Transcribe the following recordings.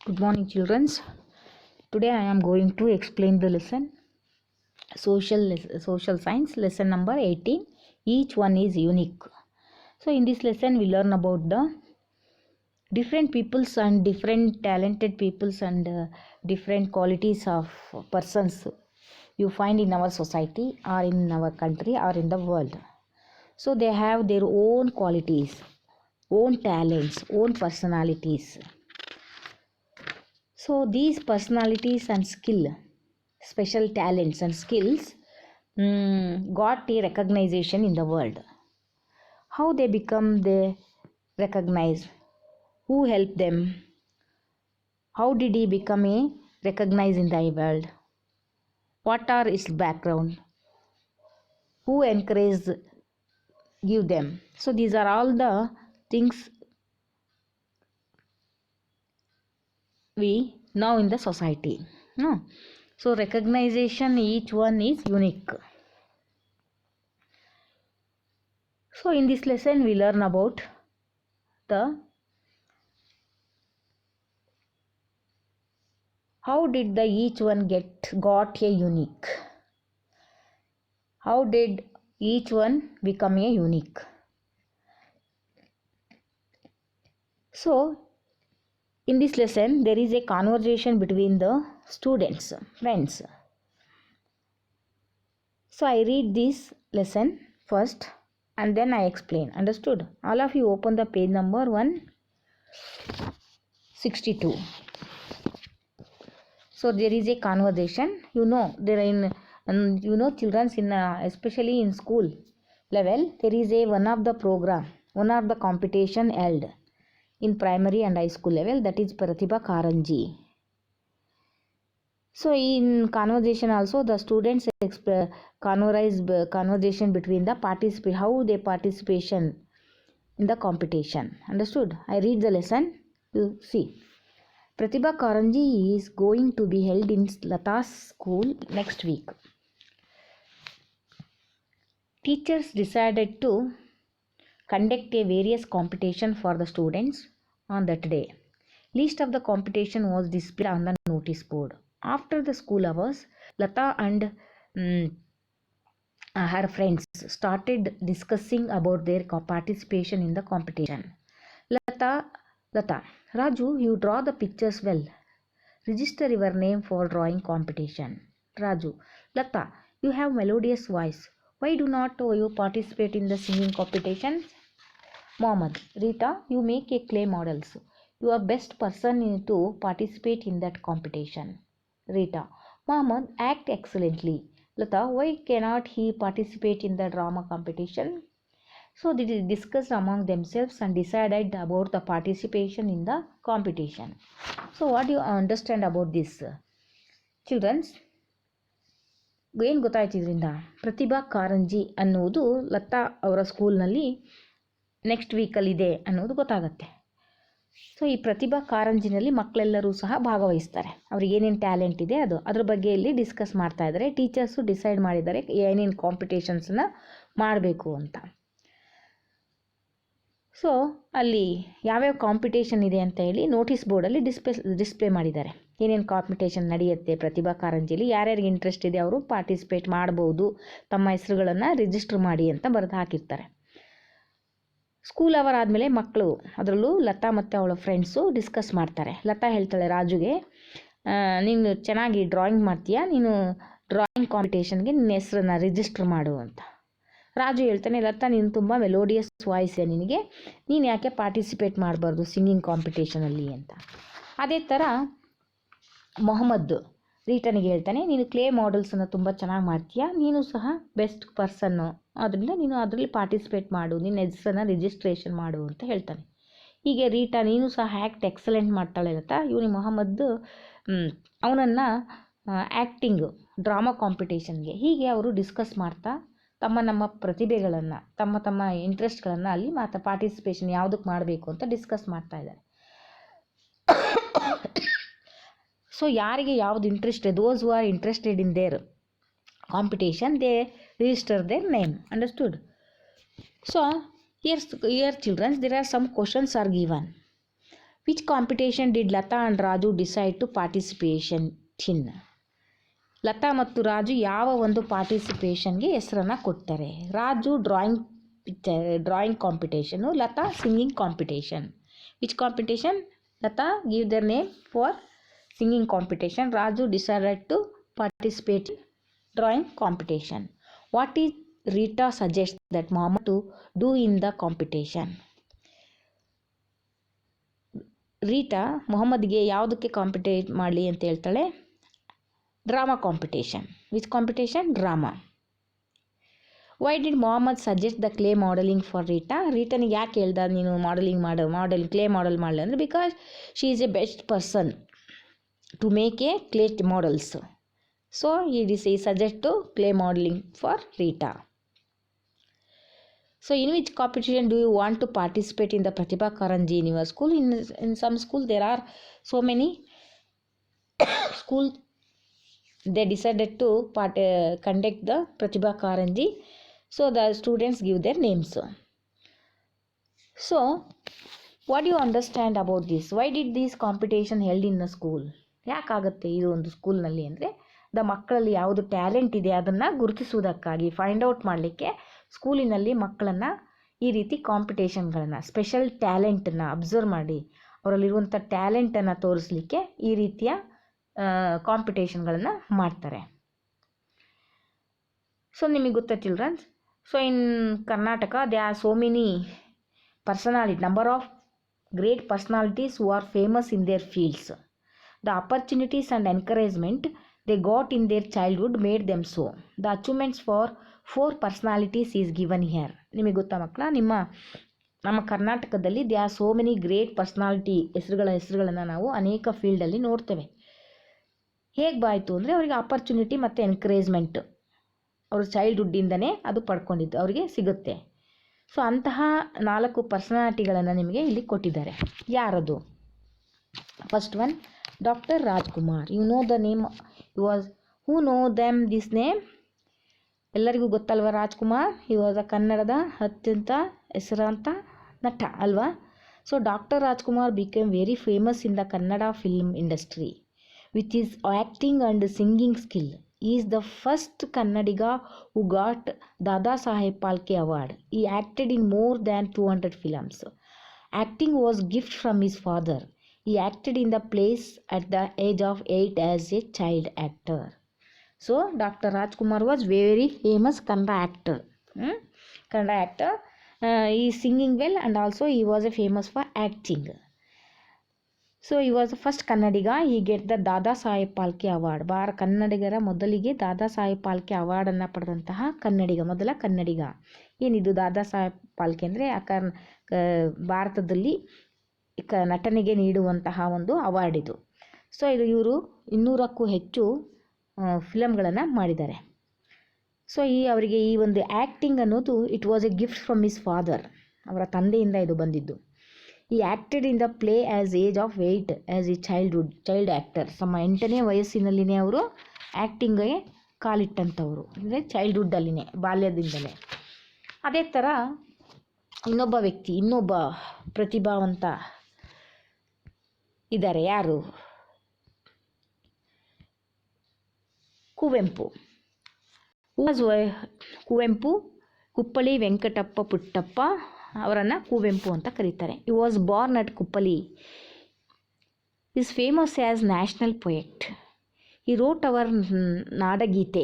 Good morning, children. Today I am going to explain the lesson social science lesson number 18. Each one is unique. So in this lesson we learn about the different peoples and different talented peoples and different qualities of persons you find in our society or in our country or in the world. So they have their own qualities, own talents, own personalities. So these personalities and special talents and skills got a recognition in the world. How they recognized? Who helped them? How did he become a recognized in the world? What are his background? Who encouraged give them? So these are all the things we know in the society. No. So recognition, each one is unique. So in this lesson we learn about how did the each one got a unique? How did each one become a unique? So in this lesson there is a conversation between the students, friends. So I read this lesson first and then I explain. Understood? All of you open the page number 162. So there is a conversation. Children in especially in school level there is one of the competition held in primary and high school level, that is Pratibha Karanji. So in conversation also the students conversation between the how they participation in the competition. Understood? I read the lesson. You see. Pratibha Karanji is going to be held in Lata's school next week. Teachers decided to conduct a various competition for the students on that day. List of the competition was displayed on the notice board. After the school hours, Lata and her friends started discussing about their participation in the competition. Lata, Raju, you draw the pictures well. Register your name for drawing competition. Raju, Lata, you have melodious voice. Why do not you participate in the singing competition? Mohammed, Rita, you make a clay models. You are best person to participate in that competition. Rita, Mohammed, act excellently. Lata, why cannot he participate in the drama competition? So they discussed among themselves and decided about the participation in the competition. So what do you understand about this? Children, ಏನು ಗೊತ್ತಾಯ್ತು ಇದರಿಂದ? ಪ್ರತಿಭಾ ಕಾರಂಜಿ ಅನ್ನುವುದು ಲತಾ ಅವರ ಸ್ಕೂಲ್ನಲ್ಲಿ next ವೀಕಲ್ಲಿ ಇದೆ ಅನ್ನೋದು ಗೊತ್ತಾಗುತ್ತೆ. ಸೊ ಈ ಪ್ರತಿಭಾ ಕಾರಂಜಿನಲ್ಲಿ ಮಕ್ಕಳೆಲ್ಲರೂ ಸಹ ಭಾಗವಹಿಸ್ತಾರೆ. ಅವ್ರಿಗೆ ಏನೇನು ಟ್ಯಾಲೆಂಟ್ ಇದೆ ಅದ್ರ ಬಗ್ಗೆ ಇಲ್ಲಿ ಡಿಸ್ಕಸ್ ಮಾಡ್ತಾ ಇದ್ದಾರೆ. ಟೀಚರ್ಸು ಡಿಸೈಡ್ ಮಾಡಿದ್ದಾರೆ ಏನೇನು ಕಾಂಪಿಟೇಷನ್ಸನ್ನ ಮಾಡಬೇಕು ಅಂತ. ಸೊ ಅಲ್ಲಿ ಯಾವ್ಯಾವ ಕಾಂಪಿಟೇಷನ್ ಇದೆ ಅಂತ ಹೇಳಿ ನೋಟಿಸ್ ಬೋರ್ಡಲ್ಲಿ ಡಿಸ್ಪ್ಲೇ ಮಾಡಿದ್ದಾರೆ. ಏನೇನು ಕಾಂಪಿಟೇಷನ್ ನಡೆಯುತ್ತೆ ಪ್ರತಿಭಾ ಕಾರಂಜಿಯಲ್ಲಿ, ಯಾರ್ಯಾರಿಗೆ ಇಂಟ್ರೆಸ್ಟ್ ಇದೆ ಅವರು ಪಾರ್ಟಿಸಿಪೇಟ್ ಮಾಡ್ಬೋದು, ತಮ್ಮ ಹೆಸರುಗಳನ್ನು ರಿಜಿಸ್ಟರ್ ಮಾಡಿ ಅಂತ ಬರೆದು ಹಾಕಿರ್ತಾರೆ. ಸ್ಕೂಲ್ ಅವರ್ ಆದಮೇಲೆ ಮಕ್ಕಳು, ಅದರಲ್ಲೂ ಲತಾ ಮತ್ತು ಅವಳ ಫ್ರೆಂಡ್ಸು ಡಿಸ್ಕಸ್ ಮಾಡ್ತಾರೆ. ಲತಾ ಹೇಳ್ತಾಳೆ ರಾಜುಗೆ, ನೀನು ಚೆನ್ನಾಗಿ ಡ್ರಾಯಿಂಗ್ ಮಾಡ್ತೀಯಾ, ನೀನು ಡ್ರಾಯಿಂಗ್ ಕಾಂಪಿಟೇಷನ್ಗೆ ನಿನ್ನ ಹೆಸರನ್ನು ರಿಜಿಸ್ಟರ್ ಮಾಡು ಅಂತ. ರಾಜು ಹೇಳ್ತಾನೆ, ಲತಾ ನೀನು ತುಂಬ ಮೆಲೋಡಿಯಸ್ ವಾಯ್ಸ್ ನಿನಗೆ, ನೀನು ಯಾಕೆ ಪಾರ್ಟಿಸಿಪೇಟ್ ಮಾಡಬಾರ್ದು ಸಿಂಗಿಂಗ್ ಕಾಂಪಿಟೇಷನಲ್ಲಿ ಅಂತ. ಅದೇ ಥರ ಮೊಹಮ್ಮದ್ ರೀಟನಿಗೆ ಹೇಳ್ತಾನೆ, ನೀನು ಕ್ಲೇ ಮಾಡೆಲ್ಸನ್ನು ತುಂಬ ಚೆನ್ನಾಗಿ ಮಾಡ್ತೀಯಾ, ನೀನು ಸಹ ಬೆಸ್ಟ್ ಪರ್ಸನ್ನು, ಅದರಿಂದ ನೀನು ಅದರಲ್ಲಿ ಪಾರ್ಟಿಸಿಪೇಟ್ ಮಾಡು, ನಿನ್ನ ಹೆಸರನ್ನು ರಿಜಿಸ್ಟ್ರೇಷನ್ ಮಾಡು ಅಂತ ಹೇಳ್ತಾನೆ. ಹೀಗೆ ರೀಟಾ ನೀನು ಸಹ ಆ್ಯಕ್ಟ್ ಎಕ್ಸಲೆಂಟ್ ಮಾಡ್ತಾಳೆ ಲತಾ, ಇವನು ಮೊಹಮ್ಮದ್ ಅವನನ್ನು ಆ್ಯಕ್ಟಿಂಗ್ ಡ್ರಾಮಾ ಕಾಂಪಿಟೇಷನ್ಗೆ, ಹೀಗೆ ಅವರು ಡಿಸ್ಕಸ್ ಮಾಡ್ತಾ ನಮ್ಮ ಪ್ರತಿಭೆಗಳನ್ನು ತಮ್ಮ ಇಂಟ್ರೆಸ್ಟ್ಗಳನ್ನು ಅಲ್ಲಿ ಪಾರ್ಟಿಸಿಪೇಷನ್ ಯಾವುದಕ್ಕೆ ಮಾಡಬೇಕು ಅಂತ ಡಿಸ್ಕಸ್ ಮಾಡ್ತಾ ಇದ್ದಾರೆ. ಸೊ ಯಾರಿಗೆ ಯಾವ್ದು ಇಂಟ್ರೆಸ್ಟ್ ಇದೆ, those who are interested in their competition, they register their name. Understood? So here children, there are some questions are given. Which competition did Lata and Raju decide to participation in? Lata ಮತ್ತು ರಾಜು ಯಾವ ಒಂದು ಪಾರ್ಟಿಸಿಪೇಷನ್ಗೆ ಹೆಸರನ್ನು ಕೊಡ್ತಾರೆ? Raju drawing competition, Lata singing competition. Which competition? Lata give their name for singing competition. Raju decided to participate in drawing competition. What is Rita suggests that Mohammed to do in the competition? Rita ಮೊಹಮ್ಮದ್ಗೆ ಯಾವುದಕ್ಕೆ compete ಮಾಡಲಿ ಅಂತ ಹೇಳ್ತಾಳೆ? Drama competition. Which competition? Drama. Why did Mohammed suggest the clay modelling for Rita? ರೀಟನಿಗೆ ಯಾಕೆ ಹೇಳ್ದ ನೀನು clay model ಮಾಡಲಿ ಅಂದರೆ because she is a best person to make a clay models. So he suggests to clay modeling for Rita. So in which competition do you want to participate in the Pratibha Karanji in your school? In some school there are so many school they decided to conduct the Pratibha Karanji. So the students give their names. So what do you understand about this? Why did this competition held in the school? ಯಾಕಾಗುತ್ತೆ ಇದು ಒಂದು ಸ್ಕೂಲ್ನಲ್ಲಿ ಅಂದರೆ ಮಕ್ಕಳಲ್ಲಿ ಯಾವುದು talent ಇದೆ ಅದನ್ನು ಗುರುತಿಸುವುದಕ್ಕಾಗಿ find out ಮಾಡಲಿಕ್ಕೆ ಸ್ಕೂಲಿನಲ್ಲಿ ಮಕ್ಕಳನ್ನು ಈ ರೀತಿ ಕಾಂಪಿಟೇಷನ್ಗಳನ್ನು ಸ್ಪೆಷಲ್ ಟ್ಯಾಲೆಂಟನ್ನು ಅಬ್ಸರ್ವ್ ಮಾಡಿ ಅವರಲ್ಲಿರುವಂಥ ಟ್ಯಾಲೆಂಟನ್ನು ತೋರಿಸಲಿಕ್ಕೆ ಈ ರೀತಿಯ ಕಾಂಪಿಟೇಷನ್ಗಳನ್ನು ಮಾಡ್ತಾರೆ. ಸೊ ನಿಮಗೆ ಗೊತ್ತಾ childrens? So in Karnataka they are so many number of great personalities who are famous in their fields. The opportunities and encouragement they got in their childhood made them so. The achievements for 4 personalities is given here. ನಿಮಗೆ ಗೊತ್ತಾ ಮಕ್ಕಳ, ನಮ್ಮ ಕರ್ನಾಟಕದಲ್ಲಿ they are so many great personality ಹೆಸರುಗಳನ್ನು ನಾವು ಅನೇಕ ಫೀಲ್ಡಲ್ಲಿ ನೋಡ್ತೇವೆ. ಹೇಗೆ ಬಾಯಿತು ಅಂದರೆ ಅವರಿಗೆ ಆಪರ್ಚುನಿಟಿ ಮತ್ತು ಎನ್ಕರೇಜ್ಮೆಂಟ್ ಅವ್ರ ಚೈಲ್ಡ್ಹುಡ್ಡಿಂದನೇ ಅದು ಪಡ್ಕೊಂಡಿದ್ದು ಅವರಿಗೆ ಸಿಗುತ್ತೆ. ಸೊ ಅಂತಹ 4 ಪರ್ಸನಾಲಿಟಿಗಳನ್ನು ನಿಮಗೆ ಇಲ್ಲಿ ಕೊಟ್ಟಿದ್ದಾರೆ. ಯಾರದು? First one doctor Rajkumar. You know the name. Who know them this name? ಎಲ್ಲರಿಗೂ ಗೊತ್ತಲ್ವ ರಾಜ್ಕುಮಾರ್? ಹಿ ವಾಸ್ ಕನ್ನಡದ ಅತ್ಯಂತ ಹೆಸರಾಂತ ನಟ ಅಲ್ವಾ? So doctor Rajkumar became very famous in the Kannada film industry with is acting and singing skill. He is the first Kannadiga who got Dada Saheb Phalke Award. He acted in more than 200 films. Acting was gift from his father. He acted in the plays at the age of 8 as a child actor. So Dr. Rajkumar was very famous Kannada actor. Kannada actor. He is singing well and also he was famous for acting. So ಈ was first ಕನ್ನಡಿಗ. ಈ get the Dada Saheb Phalke award. ಕನ್ನಡಿಗರ ಮೊದಲಿಗೆ ದಾದಾ ಸಾಹೇಬ್ ಪಾಲ್ಕೆ ಅವಾರ್ಡನ್ನು ಪಡೆದಂತಹ ಮೊದಲ ಕನ್ನಡಿಗ. ಏನಿದು ದಾದಾ ಸಾಹೇಬ್ ಪಾಲ್ಕೆ ಅಂದರೆ ಭಾರತದಲ್ಲಿ ನಟನೆಗೆ ನೀಡುವಂತಹ ಒಂದು ಅವಾರ್ಡ್ ಇದು. ಸೊ ಇವರು 200ಕ್ಕೂ ಹೆಚ್ಚು ಫಿಲಮ್ಗಳನ್ನು ಮಾಡಿದ್ದಾರೆ. ಸೊ ಅವರಿಗೆ ಈ ಒಂದು ಆ್ಯಕ್ಟಿಂಗ್ ಅನ್ನೋದು it was A gift from his father. ಅವರ ತಂದೆಯಿಂದ ಇದು ಬಂದಿದ್ದು. ಈ acted in the play as age of 8 as A child actor. ತಮ್ಮ 8ನೇ ವಯಸ್ಸಿನಲ್ಲಿನೇ ಅವರು ಆ್ಯಕ್ಟಿಂಗ್ಗೆ ಕಾಲಿಟ್ಟಂಥವ್ರು, ಅಂದರೆ ಚೈಲ್ಡ್ಹುಡ್ಡಲ್ಲಿನೇ, ಬಾಲ್ಯದಿಂದಲೇ. ಅದೇ ಥರ ಇನ್ನೊಬ್ಬ ಪ್ರತಿಭಾವಂತ ಇದ್ದಾರೆ. ಯಾರು? ಕುವೆಂಪು ಕುಪ್ಪಳಿ ವೆಂಕಟಪ್ಪ ಪುಟ್ಟಪ್ಪ ಅವರನ್ನು ಕುವೆಂಪು ಅಂತ ಕರೀತಾರೆ. He was born at Kuppali. He's famous as national poet. He wrote our ನಾಡಗೀತೆ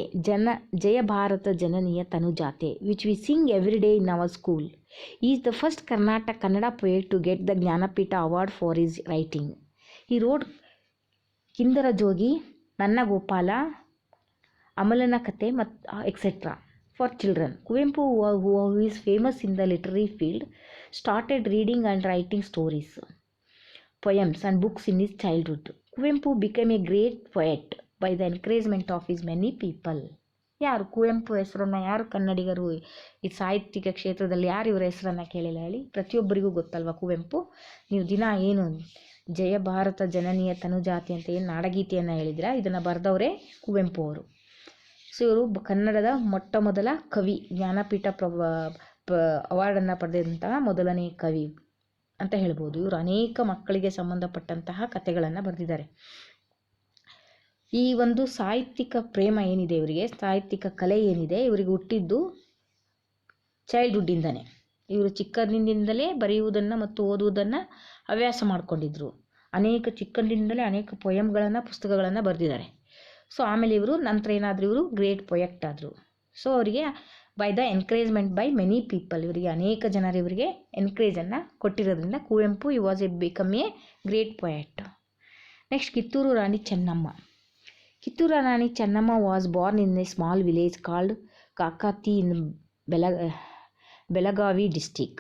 ಜಯ ಭಾರತ ಜನನಿಯ ತನುಜಾತೆ which we sing every day in our school. He's the first Kannada poet to get the Jnanpith award for his writing. He wrote Kindara Jogi, ನನ್ನ ಗೋಪಾಲ, ಅಮಲನ ಕತೆ ಮತ್ತು etcetera for children. Kuvempu, who is famous in the literary field, started reading and writing stories, poems and books in his childhood. Kuvempu became a great poet by the encouragement of his many people. ಯಾರು ಕುವೆಂಪು ಹೆಸರನ್ನು ಯಾರು ಕನ್ನಡಿಗರು ಈ ಸಾಹಿತ್ಯಿಕ ಕ್ಷೇತ್ರದಲ್ಲಿ ಯಾರು ಇವರ ಹೆಸರನ್ನು ಕೇಳಿಲ್ಲ ಹೇಳಿ? ಪ್ರತಿಯೊಬ್ಬರಿಗೂ ಗೊತ್ತಲ್ವ ಕುವೆಂಪು. ನೀವು ದಿನ ಏನು ಜಯ ಭಾರತ ಜನನಿಯ ತನುಜಾತಿ ಅಂತ ಏನು ನಾಡಗೀತೆಯನ್ನು ಹೇಳಿದಿರ, ಇದನ್ನು ಬರೆದವರೇ ಕುವೆಂಪು ಅವರು. ಸೊ ಇವರು ಕನ್ನಡದ ಮೊದಲ ಕವಿ, ಜ್ಞಾನಪೀಠ ಅವಾರ್ಡನ್ನು ಪಡೆದಂತಹ ಮೊದಲನೇ ಕವಿ ಅಂತ ಹೇಳ್ಬೋದು. ಇವರು ಅನೇಕ ಮಕ್ಕಳಿಗೆ ಸಂಬಂಧಪಟ್ಟಂತಹ ಕಥೆಗಳನ್ನು ಬರೆದಿದ್ದಾರೆ. ಈ ಒಂದು ಸಾಹಿತ್ಯಿಕ ಪ್ರೇಮ ಏನಿದೆ ಇವರಿಗೆ, ಸಾಹಿತ್ಯಿಕ ಕಲೆ ಏನಿದೆ ಇವರಿಗೆ ಹುಟ್ಟಿದ್ದು ಚೈಲ್ಡ್ಹುಡ್ಡಿಂದನೇ. ಇವರು ಚಿಕ್ಕಂದಿನಿಂದಲೇ ಬರೆಯುವುದನ್ನು ಮತ್ತು ಓದುವುದನ್ನು ಹವ್ಯಾಸ ಮಾಡಿಕೊಂಡಿದ್ರು. ಚಿಕ್ಕಂದಿನಿಂದಲೇ ಅನೇಕ ಪೊಯಮ್ಗಳನ್ನು, ಪುಸ್ತಕಗಳನ್ನು ಬರೆದಿದ್ದಾರೆ. ಸೊ ಆಮೇಲೆ ಇವರು ನಂತರ ಏನಾದರೂ ಇವರು ಗ್ರೇಟ್ ಪೊಯೆಟ್ ಆದರು. ಸೊ ಅವರಿಗೆ by the encouragement by many people, ಇವರಿಗೆ ಅನೇಕ ಜನರು ಇವರಿಗೆ ಎನ್ಕರೇಜನ್ನು ಕೊಟ್ಟಿರೋದ್ರಿಂದ Kuvempu become a great poet. Next Kittur Rani Chennamma. Kittur Rani Chennamma was born in a small village called Kakati in Belagavi district.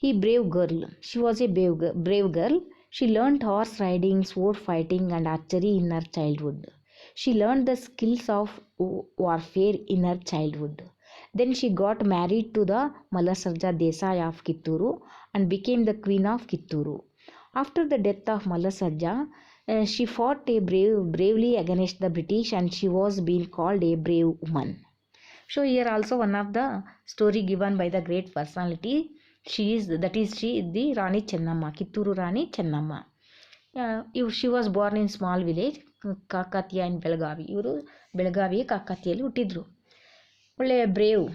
She was a brave girl. She learnt horse riding, sword fighting and archery in her childhood. She learned the skills of warfare in her childhood. Then she got married to the Mallasarja Desai of Kitturu and became the queen of Kitturu. After the death of Mallasarja, she fought bravely against the British and she was being called a brave woman. So here also one of the story given by the great personality. She is the Rani Chennamma, Kitturu Rani Chennamma. She was born in small village Kakatiya in Belagavi. ಇವರು ಬೆಳಗಾವಿಯ ಕಾಕತಿಯಲ್ಲಿ ಹುಟ್ಟಿದ್ರು. ಒಳ್ಳೆ brave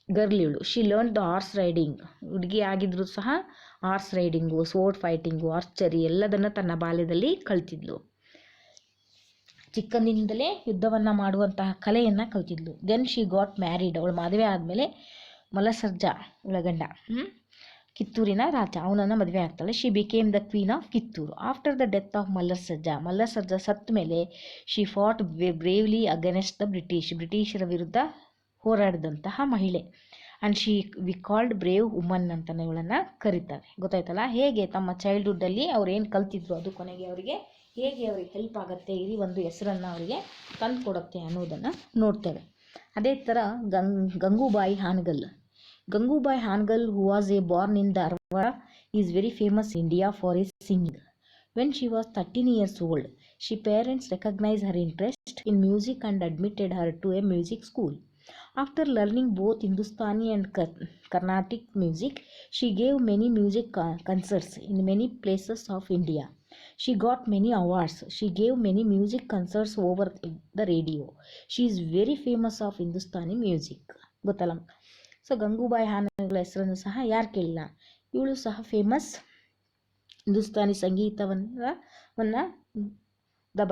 girl ಇವಳು. She learn the horse riding, ಹುಡುಗಿ ಆಗಿದ್ರು ಸಹ horse riding, sword fighting, archery ಎಲ್ಲದನ್ನು ತನ್ನ ಬಾಲ್ಯದಲ್ಲಿ ಕಲ್ತಿದ್ಲು. ಚಿಕ್ಕಂದಿನಿಂದಲೇ ಯುದ್ಧವನ್ನು ಮಾಡುವಂತಹ ಕಲೆಯನ್ನು ಕಲ್ತಿದ್ಲು. ದೆನ್ ಶಿ ಗಾಟ್ ಮ್ಯಾರಿಡ್, ಅವಳು ಮದುವೆ ಆದಮೇಲೆ ಮಲ್ಲಸರ್ಜ ಒಳಗಂಡ ಕಿತ್ತೂರಿನ ರಾಜ ಅವನನ್ನು ಮದುವೆ ಆಗ್ತಾಳೆ. She became the queen of Kittur. After the death of Mallasarja ಸತ್ತ ಮೇಲೆ she fought bravely against the ಬ್ರಿಟಿಷರ ವಿರುದ್ಧ ಹೋರಾಡಿದಂತಹ ಮಹಿಳೆ. And we called brave woman ಅಂತ ಇವಳನ್ನು ಕರೀತಾರೆ. ಗೊತ್ತಾಯ್ತಲ್ಲ, ಹೇಗೆ ತಮ್ಮ ಚೈಲ್ಡ್ಹುಡ್ಡಲ್ಲಿ ಅವ್ರು ಏನು ಕಲ್ತಿದ್ರು ಅದು ಕೊನೆಗೆ ಅವರಿಗೆ ಹೇಗೆ ಅವ್ರಿಗೆ ಹೆಲ್ಪ್ ಆಗುತ್ತೆ, ಈ ಒಂದು ಹೆಸರನ್ನು ಅವರಿಗೆ ತಂದು ಕೊಡುತ್ತೆ ಅನ್ನೋದನ್ನು ನೋಡ್ತೇವೆ. ಅದೇ ಥರ Gangubai Hangal. Gangubai Hangal who was a born in Dharwad is very famous India for his singing. When she was 13 years old, she parents recognized her interest in music and admitted her to a music school. After learning both Hindustani and Carnatic music, she gave many music concerts in many places of India. She got many awards. She gave many music concerts over the radio. She is very famous of Hindustani music. ಗೊತ್ತಲ್ಲ. So Gangubai Hangal ಹೆಸರನ್ನು ಸಹ ಯಾರು ಕೇಳಿಲ್ಲ, ಇವಳು ಸಹ famous Hindustani ಸಂಗೀತವನ್ನು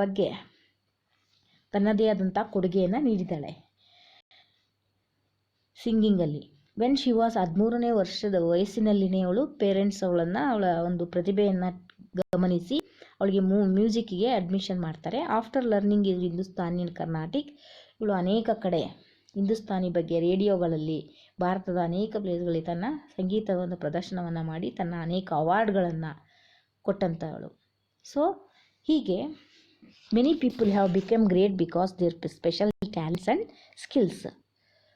ಬಗ್ಗೆ ತನ್ನದೇ ಆದಂಥ ಕೊಡುಗೆಯನ್ನು ನೀಡಿದ್ದಾಳೆ ಸಿಂಗಿಂಗಲ್ಲಿ. ವೆನ್ ಶಿ ವಾಸ್ 13ನೇ ವರ್ಷದ ವಯಸ್ಸಿನಲ್ಲಿನೇ ಅವಳು ಪೇರೆಂಟ್ಸ್ ಅವಳ ಒಂದು ಪ್ರತಿಭೆಯನ್ನು ಗಮನಿಸಿ ಅವಳಿಗೆ ಮ್ಯೂಸಿಕ್ಕಿಗೆ ಅಡ್ಮಿಷನ್ ಮಾಡ್ತಾರೆ. After learning Hindustani and Carnatic, ಇವಳು ಅನೇಕ ಕಡೆ ಹಿಂದೂಸ್ತಾನಿ ಬಗ್ಗೆ ರೇಡಿಯೋಗಳಲ್ಲಿ ಭಾರತದ ಅನೇಕ ಪ್ಲೇಸ್ಗಳಲ್ಲಿ ತನ್ನ ಸಂಗೀತವನ್ನು ಪ್ರದರ್ಶನವನ್ನು ಮಾಡಿ ತನ್ನ ಅನೇಕ ಅವಾರ್ಡ್ಗಳನ್ನು ಕೊಟ್ಟಂಥವಳು. ಸೊ ಹೀಗೆ many people have become great because their special talents and skills.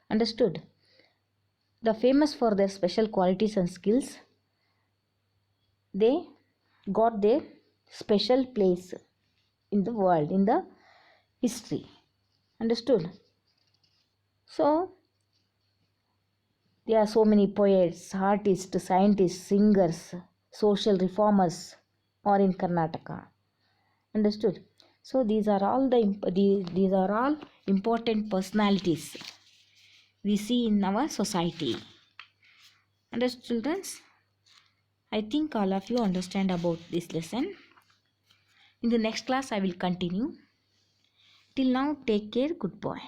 Understood? The famous for their special qualities and skills, they got their special place in the world, in the history. Understood? So there are so many poets, artists, scientists, singers, social reformers are in Karnataka. Understood? So these are all important personalities we see in our society. Understood, children? I think all of you understand about this lesson. In the next class I will continue. Till now, take care. Goodbye.